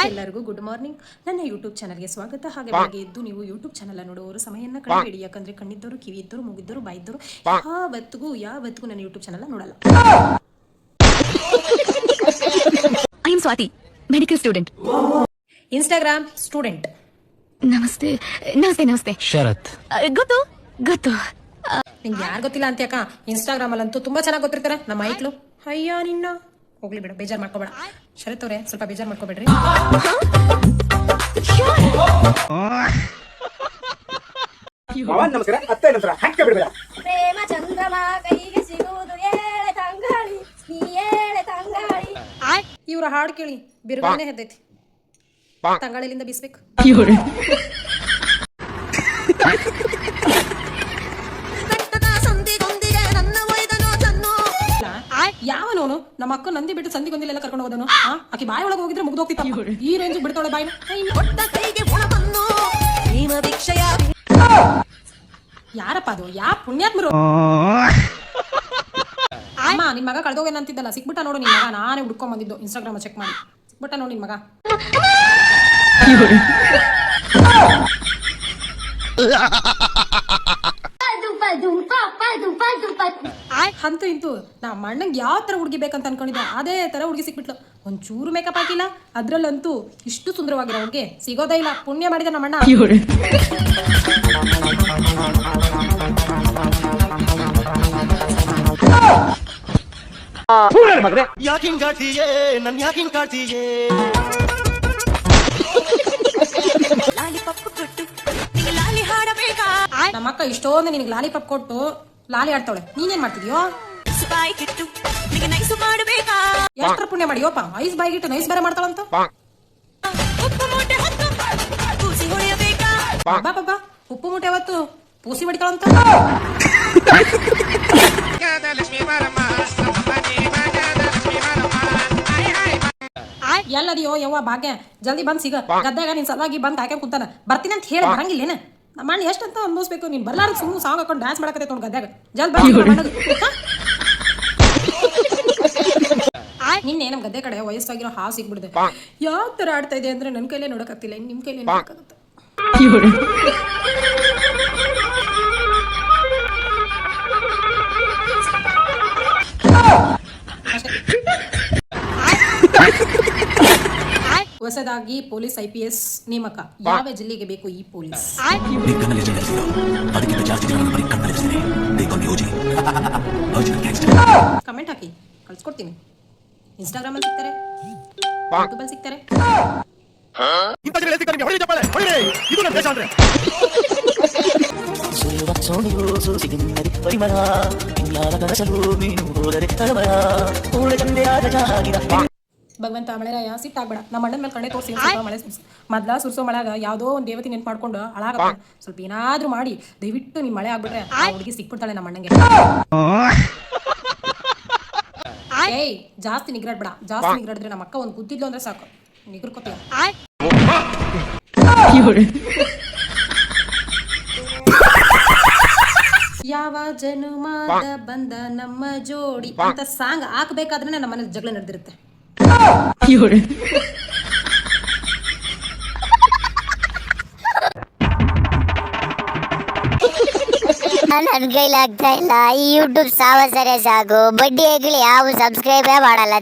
ಎಲ್ಲರಿಗೂ good morning. ನನ್ನ YouTube ಚಾನಲ್ಗೆ ಸ್ವಾಗತ. ಹಾಗೆ ಬೆಳಗ್ಗೆ ಎದ್ದು ನೀವು ಯೂಟ್ಯೂಬ್ ಚಾನಲ್ ನೋಡುವವರು ಸಮಯನ ಕಳೆಬೇಡಿ. ಯಾಕಂದ್ರೆ ಕಣ್ಣಿದ್ದವರು, ಕಿವಿ ಇದ್ದವರು, ಮೂಗಿದ್ದವರು, ಬಾಯಿದ್ದವರು ಯಾವತ್ತಿಗೂ ನನ್ನ ಯೂಟ್ಯೂಬ್ ಚಾನಲ್ ನೋಡಲ್ಲ. I am Swati, medical student. Instagram student. ನಮಸ್ತೆ ನಮಸ್ತೆ ನಮಸ್ತೆ. ಶರತ್. ಗೊತ್ತು ಗೊತ್ತು. ನಿಂಗೆ ಯಾರು ಗೊತ್ತಿಲ್ಲ ಅಂತ ಯಾಕ? ಇನ್ಸ್ಟಾಗ್ರಾಮ್ ಅಲ್ಲಂತೂ ತುಂಬಾ ಚೆನ್ನಾಗಿ ಗೊತ್ತಿರ್ತಾರೆ ನಮ್ಮ ಐಕ್ಳು. ಅಯ್ಯ ನಿನ್ನ ಹೋಗ್ಲಿ ಬಿಡ, ಬೇಜಾರ್ ಮಾಡ್ಕೋಬೇಡ. ಶರತ್ ಅವ್ರೆ, ಸ್ವಲ್ಪ ಬೇಜಾರ್ ಮಾಡ್ಕೋಬೇಡ್ರಿ. ನಮಸ್ಕಾರ. ಅತ್ತೆ ನಂತರ ಹಂಗೆ ಬಿಡಬೇಡ. ಪ್ರೇಮ ಚಂದ್ರಮ ಕೈಗೆ ಸಿಗುವುದು ಏಳೆ ತಂಗಾಳಿ, ನೀ ಏಳೆ ತಂಗಾಳಿ. ಇವ್ರ ಹಾಡು ಕೇಳಿ ಬಿರುಗಾನೆ ಹೆದ್ದೈತಿ. ತಂಗಾಳಿಲಿಂದ ಬೀಸ್ಬೇಕು. ಯಾವನವನು ನಮ್ಮ ಅಕ್ಕ ನಂದಿ ಬಿಟ್ಟು ಸಂದಿಗೊಂದಿಲೆಲ್ಲ ಕರ್ಕೊಂಡು ಹೋದನು. ಆಕಿ ಬಾಯಿ ಒಳಗೆ ಹೋಗಿದ್ರೆ ಮುಗ್ದು ಹೋಗ್ತಿತ್ತು. ಈ ರೇಂಜ್ ಬಿಡ್ತಾಳೆ ಬಾಯಿನ. ಯಾರಪ್ಪ ಅದು? ಯಾ ಪುಣ್ಯಾತ್ಮರು? ಅಮ್ಮ, ನಿನ್ ಮಗ ಕಳ್ದೋಗೇನ ಅಂತಿದ್ದಲ್ಲ, ಸಿಕ್ಬಿಟ್ಟ ನೋಡು ನಿನ್ ಮಗ. ನಾನೇ ಹುಡ್ಕೊಂಡ್ ಬಂದಿದ್ದು ಇನ್ಸ್ಟಾಗ್ರಾಮ್ ಚೆಕ್ ಮಾಡಿ. ಸಿಕ್ಬಿಟ್ಟ ನೋಡು ನಿನ್ ಮಗ. ಅಂತೂ ಇಂತೂ ನಮ್ಮ ಅಣ್ಣಂಗೆ ಯಾವ ತರ ಹುಡುಗಿ ಬೇಕಂತ ಅನ್ಕೊಂಡಿದ್ದೆ, ಅದೇ ತರ ಹುಡುಗಿ ಸಿಕ್ಬಿಟ್ಲು. ಒಂಚೂರು ಮೇಕಪ್ ಹಾಕಿಲ್ಲ. ಅದ್ರಲ್ಲಂತೂ ಇಷ್ಟು ಸುಂದರವಾಗಿರೋ ಹುಡುಗಿ ಸಿಗೋದೇ ಇಲ್ಲ. ಪುಣ್ಯ ಮಾಡಿದ ನಮ್ಮಣ್ಣ. ನಮ್ಮಕ್ಕ ಇಷ್ಟೊಂದು ನಿನಗೆ ಲಾಲಿಪಾಪ್ ಕೊಟ್ಟು ಲಾಲಿ ಆಡ್ತಾವಳೆ. ನೀನೇನ್ ಮಾಡ್ತಿದ್ಯೋ? ಎಷ್ಟರ ಪುಣ್ಯ ಮಾಡಿಯೋಪ್ಪ, ಐಸ್ ಬಾಯಿಗಿಟ್ಟು ನೈಸ್ ಬೇರೆ ಮಾಡ್ತಾಳಂತ. ಬಾಬಾ ಉಪ್ಪು ಮೂಟೆ ಹೊತ್ತು ಪೂಸಿ ಹೊಡಿತಾಳಂತ. ಎಲ್ಲದಿಯೋ ಯವ್ವ ಭಾಗ್ಯ, ಜಲ್ದಿ ಬಂದ್ ಸಿಗ. ಗದ್ದಾಗ ನಿನ್ ಸಲುವಾಗಿ ಬಂದ್ ಕಾಯ್ಕೊಂಡ್ ಕುಂತಾನ. ಬರ್ತೀನಿ ಅಂತ ಹೇಳಿ ಬರಂಗಿಲ್ಲೇನ? ನಮ್ಮ ಅಣ್ಣ ಎಷ್ಟಂತ ಅನ್ಭವಿಸ್ಬೇಕು. ನೀನ್ ಬರ್ಲಾರ ಸುಮ್ಮನೆ ಸಾಂಗ್ ಹಾಕೊಂಡು ಡ್ಯಾನ್ಸ್ ಮಾಡಕತ್ತೈತೆ ನೋಡ್ ಗದ್ದಾಗ. ನಿನ್ನೆ ನಮ್ ಗದ್ದೆ ಕಡೆ ವಯಸ್ಸಾಗಿರೋ ಹಾವು ಸಿಗ್ಬಿಡ್ದೆ. ಯಾವ ತರ ಆಡ್ತಾ ಇದೆ ಅಂದ್ರೆ ನನ್ ಕೈಲೇ ನೋಡಕ್ಕಾಗ್ತಿಲ್ಲ. ನಿಮ್ ಕೈಲೇ ನೋಡಕ್ಕಾಗತ್ತೆ. ಹೊಸದಾಗಿ ಪೊಲೀಸ್ IPS ನೇಮಕ. ಯಾವ ಜಿಲ್ಲೆಗೆ ಬೇಕು ಈ ಪೊಲೀಸ್? ಕಮೆಂಟ್ ಹಾಕಿ, ಕಳ್ಸ್ಕೊಡ್ತೀನಿ. ಇನ್ಸ್ಟಾಗ್ರಾಮ್ ಅಲ್ಲಿ ಸಿಗ್ತಾರೆ, ಯೂಟ್ಯೂಬ್ ಅಲ್ಲಿ ಸಿಗ್ತಾರೆ. ಭಗವಂತ ಮಳೆರಾಯ ಸಿಟ್ಟಾಗ್ಬೇಡ. ನಮ್ಮ ಅಣ್ಣನ ಮೇಲೆ ಕಣ್ಣೆ ತೋರಿಸಿ ಮಳೆ ಮೊದ್ಲ ಸುರ್ಸೋ ಮಳೆಗ ಯಾವ್ದೋ ಒಂದ್ ದೇವತಿ ನೆನ್ಪು ಮಾಡ್ಕೊಂಡು ಹಾಳಾಗ ಸ್ವಲ್ಪ ಏನಾದ್ರೂ ಮಾಡಿ ದಯವಿಟ್ಟು ನೀನ್ ಮಳೆ ಆಗ್ಬಿಟ್ರೆ ಆ ಹುಡುಗಿ ಸಿಕ್ಬಿಡ್ತಾಳೆ ನಮ್ಮ ಅಣ್ಣಂಗೆ. ಏಯ್, ಜಾಸ್ತಿ ನಿಗ್ರಾಡ್ಬೇಡ. ಜಾಸ್ತಿ ನಿಗ್ರಾಡಿದ್ರೆ ನಮ್ಮ ಅಕ್ಕ ಒಂದ್ ಗುದ್ದಿದ್ಲು ಅಂದ್ರೆ ಸಾಕು, ನಿಗ್ರಕೋತೀಯ. ಯಾವ ಜನುಮಾದ ಬಂದ ನಮ್ಮ ಜೋಡಿ ಅಂತ ಸಾಂಗ್ ಹಾಕ್ಬೇಕಾದ್ರೆ ನಮ್ಮ ಮನೇಲಿ ಜಗಳ ನಡೆದಿರುತ್ತೆ. ನನ್ ಕೈಲಾಗ್ತಾ ಇಲ್ಲ. ಈ ಯೂಟ್ಯೂಬ್ ಸಾವಸರೆ ಸಾಕು. ಬಡ್ಡಿ ಹೆಗ್ಲಿ ಯಾವ ಸಬ್ಸ್ಕ್ರೈಬೇ ಮಾಡಲ್ಲ.